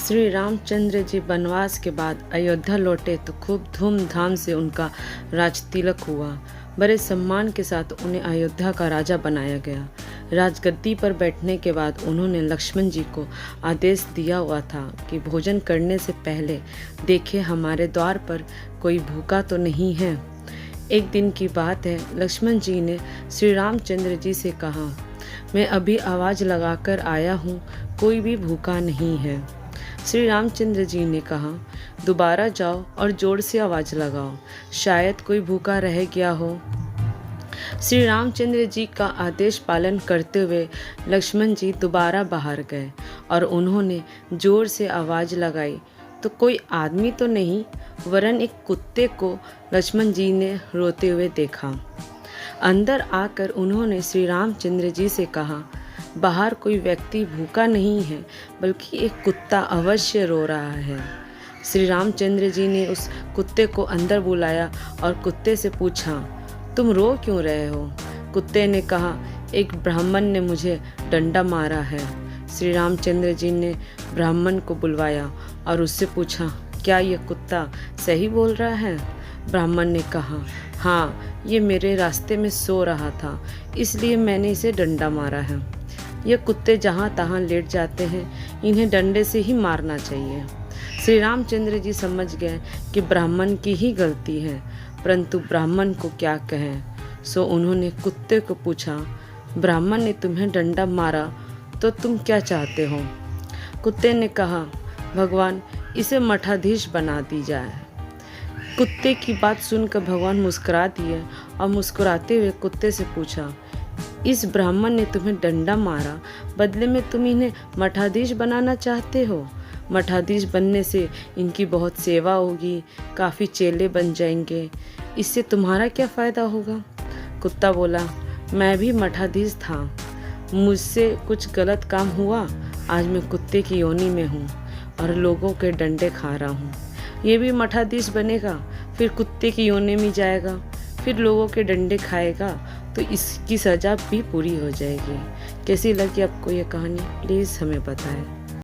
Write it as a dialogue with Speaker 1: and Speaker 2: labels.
Speaker 1: श्री रामचंद्र जी वनवास के बाद अयोध्या लौटे तो खूब धूमधाम से उनका राज तिलक हुआ। बड़े सम्मान के साथ उन्हें अयोध्या का राजा बनाया गया। राजगद्दी पर बैठने के बाद उन्होंने लक्ष्मण जी को आदेश दिया हुआ था कि भोजन करने से पहले देखें हमारे द्वार पर कोई भूखा तो नहीं है। एक दिन की बात है, लक्ष्मण जी ने श्री रामचंद्र जी से कहा, मैं अभी आवाज़ लगाकर आया हूँ, कोई भी भूखा नहीं है। श्री रामचंद्र जी ने कहा, दोबारा जाओ और जोर से आवाज़ लगाओ, शायद कोई भूखा रह गया हो। श्री रामचंद्र जी का आदेश पालन करते हुए लक्ष्मण जी दोबारा बाहर गए और उन्होंने जोर से आवाज़ लगाई तो कोई आदमी तो नहीं, वरन एक कुत्ते को लक्ष्मण जी ने रोते हुए देखा। अंदर आकर उन्होंने श्री रामचंद्र जी से कहा, बाहर कोई व्यक्ति भूखा नहीं है, बल्कि एक कुत्ता अवश्य रो रहा है। श्री रामचंद्र जी ने उस कुत्ते को अंदर बुलाया और कुत्ते से पूछा, तुम रो क्यों रहे हो? कुत्ते ने कहा, एक ब्राह्मण ने मुझे डंडा मारा है। श्री रामचंद्र जी ने ब्राह्मण को बुलवाया और उससे पूछा, क्या यह कुत्ता सही बोल रहा है? ब्राह्मण ने कहा, हाँ, ये मेरे रास्ते में सो रहा था, इसलिए मैंने इसे डंडा मारा है। ये कुत्ते जहाँ तहाँ लेट जाते हैं, इन्हें डंडे से ही मारना चाहिए। श्री रामचंद्र जी समझ गए कि ब्राह्मण की ही गलती है, परंतु ब्राह्मण को क्या कहें। सो उन्होंने कुत्ते को पूछा, ब्राह्मण ने तुम्हें डंडा मारा तो तुम क्या चाहते हो? कुत्ते ने कहा, भगवान, इसे मठाधीश बना दी जाए। कुत्ते की बात सुनकर भगवान मुस्कुरा दिए और मुस्कुराते हुए कुत्ते से पूछा, इस ब्राह्मण ने तुम्हें डंडा मारा, बदले में तुम इन्हें मठाधीश बनाना चाहते हो? मठाधीश बनने से इनकी बहुत सेवा होगी, काफ़ी चेले बन जाएंगे, इससे तुम्हारा क्या फ़ायदा होगा? कुत्ता बोला, मैं भी मठाधीश था, मुझसे कुछ गलत काम हुआ, आज मैं कुत्ते की योनि में हूँ और लोगों के डंडे खा रहा हूँ। ये भी मठाधीश बनेगा, फिर कुत्ते की योनि में जाएगा, फिर लोगों के डंडे खाएगा, तो इसकी सज़ा भी पूरी हो जाएगी। कैसी लगी आपको ये कहानी? प्लीज़ हमें बताएं।